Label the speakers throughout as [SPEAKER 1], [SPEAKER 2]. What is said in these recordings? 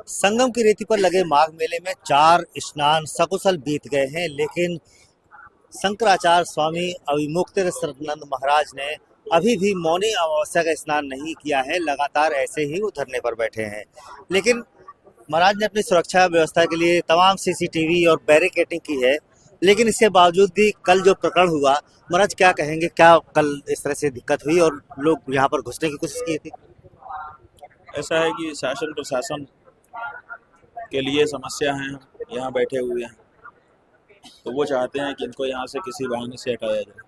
[SPEAKER 1] संगम की रेती पर लगे माघ मेले में 4 स्नान सकुशल बीत गए हैं, लेकिन शंकराचार्य स्वामी अविमुक्तेश्वरानंद महाराज ने अभी भी मौनी अमावस्या का स्नान नहीं किया है। लगातार ऐसे ही वो धरने पर बैठे हैं। लेकिन महाराज ने अपनी सुरक्षा व्यवस्था के लिए तमाम सीसीटीवी और बैरिकेडिंग की है, लेकिन इसके बावजूद भी कल जो प्रकरण हुआ, महाराज क्या कहेंगे? क्या कल इस तरह से दिक्कत हुई और लोग यहाँ पर घुसने की कोशिश की थी?
[SPEAKER 2] ऐसा है कि शासन प्रशासन के लिए समस्या है, हम यहाँ बैठे हुए हैं तो वो चाहते हैं कि इनको यहाँ से किसी बहाने से हटाया जाए।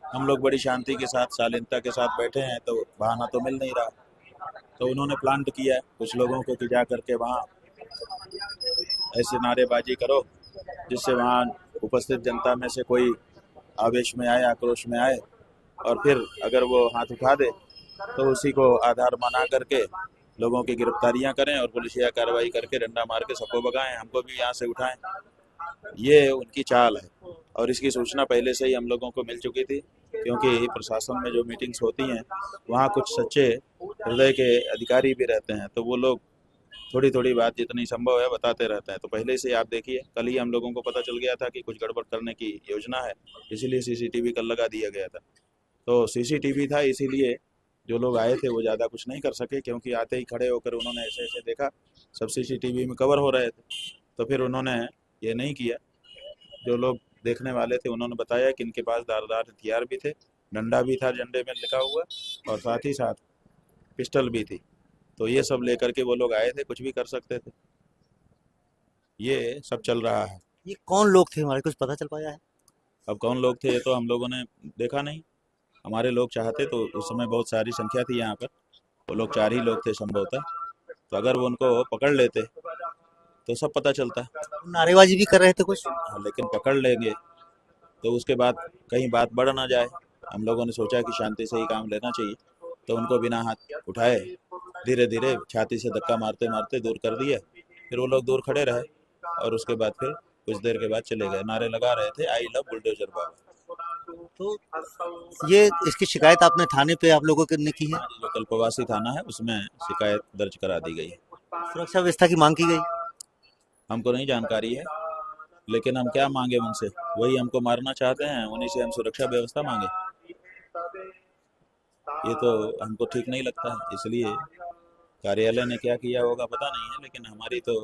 [SPEAKER 2] हम लोग बड़ी शांति के साथ शालीनता के साथ बैठे हैं तो बहाना तो मिल नहीं रहा, तो उन्होंने प्लान किया है कुछ लोगों को कि जा करके वहाँ ऐसे नारेबाजी करो जिससे वहाँ उपस्थित जनता में से कोई आवेश में आए, आक्रोश में आए और फिर अगर वो हाथ उठा दे तो उसी को आधार बना करके लोगों की गिरफ्तारियां करें और पुलिसिया कार्रवाई करके डंडा मार के सबको भगाएं, हमको भी यहाँ से उठाएं। ये उनकी चाल है और इसकी सूचना पहले से ही हम लोगों को मिल चुकी थी, क्योंकि प्रशासन में जो मीटिंग्स होती हैं वहाँ कुछ सच्चे हृदय के अधिकारी भी रहते हैं, तो वो लोग थोड़ी थोड़ी बात जितनी संभव है बताते रहते हैं। तो पहले से आप देखिए, कल ही हम लोगों को पता चल गया था कि कुछ गड़बड़ करने की योजना है, इसीलिए सीसीटीवी कल लगा दिया गया था। तो सीसीटीवी था इसीलिए जो लोग आए थे वो ज़्यादा कुछ नहीं कर सके, क्योंकि आते ही खड़े होकर उन्होंने ऐसे ऐसे देखा, सब सीसीटीवी में कवर हो रहे थे, तो फिर उन्होंने ये नहीं किया। जो लोग देखने वाले थे उन्होंने बताया कि इनके पास धारदार हथियार भी थे, डंडा भी था झंडे में लिखा हुआ और साथ ही साथ पिस्टल भी थी, तो ये सब लेकर के वो लोग आए थे, कुछ भी कर सकते थे। ये सब चल रहा है।
[SPEAKER 1] ये कौन लोग थे हमारे, कुछ पता चल पाया है?
[SPEAKER 2] अब कौन लोग थे ये तो हम लोगों ने देखा नहीं। हमारे लोग चाहते तो उस समय बहुत सारी संख्या थी यहाँ पर, वो लोग 4 ही लोग थे संभवतः, तो अगर वो उनको पकड़ लेते तो सब पता चलता।
[SPEAKER 1] नारेबाजी भी कर रहे थे कुछ?
[SPEAKER 2] हाँ, लेकिन पकड़ लेंगे तो उसके बाद कहीं बात बढ़ ना जाए, हम लोगों ने सोचा कि शांति से ही काम लेना चाहिए, तो उनको बिना हाथ उठाए धीरे धीरे छाती से धक्का मारते मारते दूर कर दिया। फिर वो लोग दूर खड़े रहे और उसके बाद फिर कुछ देर के बाद चले गए। नारे लगा रहे थे, आई लव बुलडोजर बाबा।
[SPEAKER 1] तो ये इसकी शिकायत आपने थाने पे आप लोगों ने की है?
[SPEAKER 2] हाँ जी, जो कल्पवासी थाना है उसमें शिकायत दर्ज करा दी गई है।
[SPEAKER 1] सुरक्षा व्यवस्था की मांग की गई?
[SPEAKER 2] हमको नहीं जानकारी है, लेकिन हम क्या मांगे उनसे, वही हमको मारना चाहते हैं, उन्हीं से हम सुरक्षा व्यवस्था मांगे, ये तो हमको ठीक नहीं लगता है। इसलिए कार्यालय ने क्या किया होगा पता नहीं है, लेकिन हमारी तो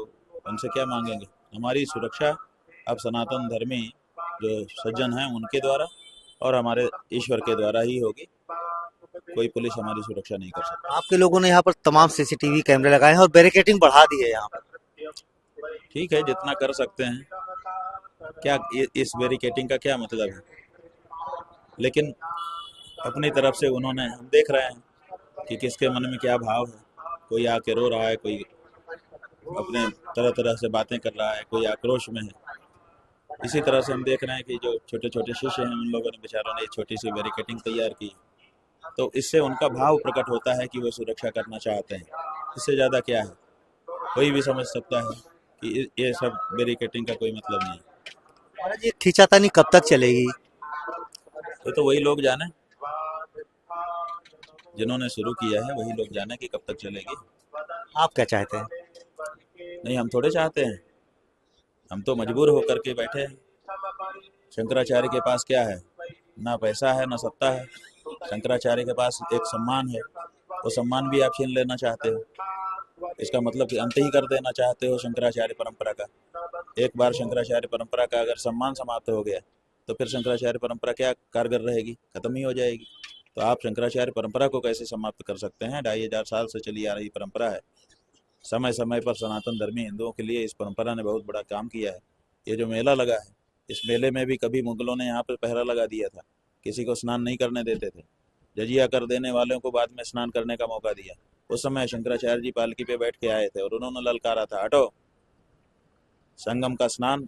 [SPEAKER 2] उनसे क्या मांगेंगे। हमारी सुरक्षा अब सनातन धर्मी जो सज्जन हैं उनके द्वारा और हमारे ईश्वर के द्वारा ही होगी, कोई पुलिस हमारी सुरक्षा नहीं कर सकती।
[SPEAKER 1] आपके लोगों ने यहाँ पर तमाम सीसीटीवी कैमरे लगाए हैं और बैरिकेडिंग बढ़ा दी है यहाँ पर।
[SPEAKER 2] ठीक है, जितना कर सकते हैं। क्या इस बैरिकेडिंग का क्या मतलब है? लेकिन अपनी तरफ से उन्होंने, हम देख रहे हैं कि किसके मन में क्या भाव है, कोई आके रो रहा है, कोई अपने तरह तरह से बातें कर रहा है, कोई आक्रोश में है। इसी तरह से हम देख रहे हैं कि जो छोटे छोटे शिष्य हैं उन लोगों ने बेचारों ने एक छोटी सी बैरिकेडिंग तैयार की, तो इससे उनका भाव प्रकट होता है कि वो सुरक्षा करना चाहते हैं। इससे ज़्यादा क्या है? कोई भी समझ सकता है कि ये सब बैरिकेडिंग का कोई मतलब नहीं है।
[SPEAKER 1] महाराज ये खींचातानी कब तक चलेगी?
[SPEAKER 2] ये तो वही लोग जाने, जिन्होंने शुरू किया है वही लोग जाने कि कब तक चलेगी।
[SPEAKER 1] आप क्या चाहते हैं?
[SPEAKER 2] नहीं, हम थोड़े चाहते हैं, हम तो मजबूर होकर के बैठे हैं। शंकराचार्य के पास क्या है? ना पैसा है ना सत्ता है। शंकराचार्य के पास एक सम्मान है, वो सम्मान भी आप छीन लेना चाहते हो। इसका मतलब कि अंत ही कर देना चाहते हो शंकराचार्य परंपरा का। एक बार शंकराचार्य परंपरा का अगर सम्मान समाप्त हो गया तो फिर शंकराचार्य परंपरा क्या कारगर रहेगी? खत्म ही हो जाएगी। तो आप शंकराचार्य परंपरा को कैसे समाप्त कर सकते हैं? 2500 साल से चली आ रही परंपरा है। समय समय पर सनातन धर्मी हिंदुओं के लिए इस परंपरा ने बहुत बड़ा काम किया है। ये जो मेला लगा है, इस मेले में भी कभी मुगलों ने यहाँ पर पहरा लगा दिया था, किसी को स्नान नहीं करने देते थे, जजिया कर देने वालों को बाद में स्नान करने का मौका दिया। उस समय शंकराचार्य जी पालकी पे बैठ के आए थे और उन्होंने ललकारा था, हटो, संगम का स्नान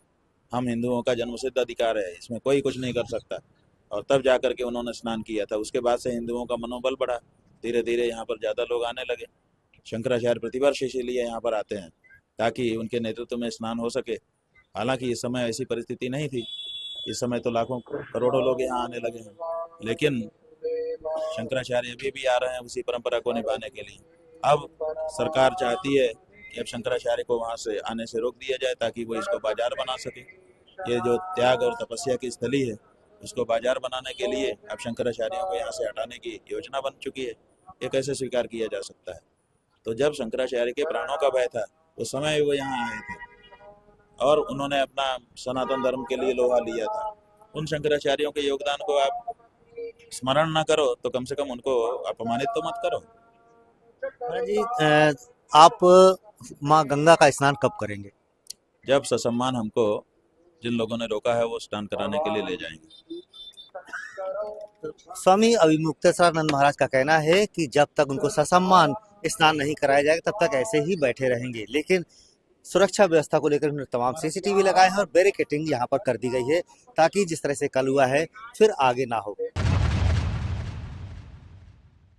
[SPEAKER 2] हम हिंदुओं का जन्मसिद्ध अधिकार है, इसमें कोई कुछ नहीं कर सकता। और तब जाकर के उन्होंने स्नान किया था। उसके बाद से हिंदुओं का मनोबल बढ़ा, धीरे धीरे यहाँ पर ज़्यादा लोग आने लगे। शंकराचार्य प्रतिवर्ष इसीलिए यहाँ पर आते हैं ताकि उनके नेतृत्व में स्नान हो सके। हालांकि इस समय ऐसी परिस्थिति नहीं थी, इस समय तो लाखों करोड़ों लोग यहाँ आने लगे हैं, लेकिन शंकराचार्य अभी भी आ रहे हैं उसी परंपरा को निभाने के लिए। अब सरकार चाहती है कि अब शंकराचार्य को वहाँ से आने से रोक दिया जाए ताकि वो इसको बाजार बना सके। ये जो त्याग और तपस्या की स्थली है उसको बाजार बनाने के लिए अब शंकराचार्यों को यहाँ से हटाने की योजना बन चुकी है। ये कैसे स्वीकार किया जा सकता है? तो जब शंकराचार्य के प्राणों का भय था उस समय वो यहाँ आए थे और उन्होंने अपना सनातन धर्म के लिए लोहा लिया था। उन शंकराचार्यों के योगदान को आप स्मरण ना करो तो कम से कम उनको अपमानित तो मत करो।
[SPEAKER 1] महाराज जी, आप माँ गंगा का स्नान कब करेंगे?
[SPEAKER 2] जब ससम्मान हमको जिन लोगों ने रोका है वो स्नान कराने के लिए ले जाएंगे।
[SPEAKER 1] स्वामी अविमुक्तेश्वरानंद महाराज का कहना है कि जब तक उनको ससम्मान स्नान नहीं कराया जाएगा तब तक ऐसे ही बैठे रहेंगे, लेकिन सुरक्षा व्यवस्था को लेकर उन्होंने तमाम सीसीटीवी लगाए हैं और बैरिकेडिंग यहाँ पर कर दी गई है ताकि जिस तरह से कल हुआ है फिर आगे ना हो।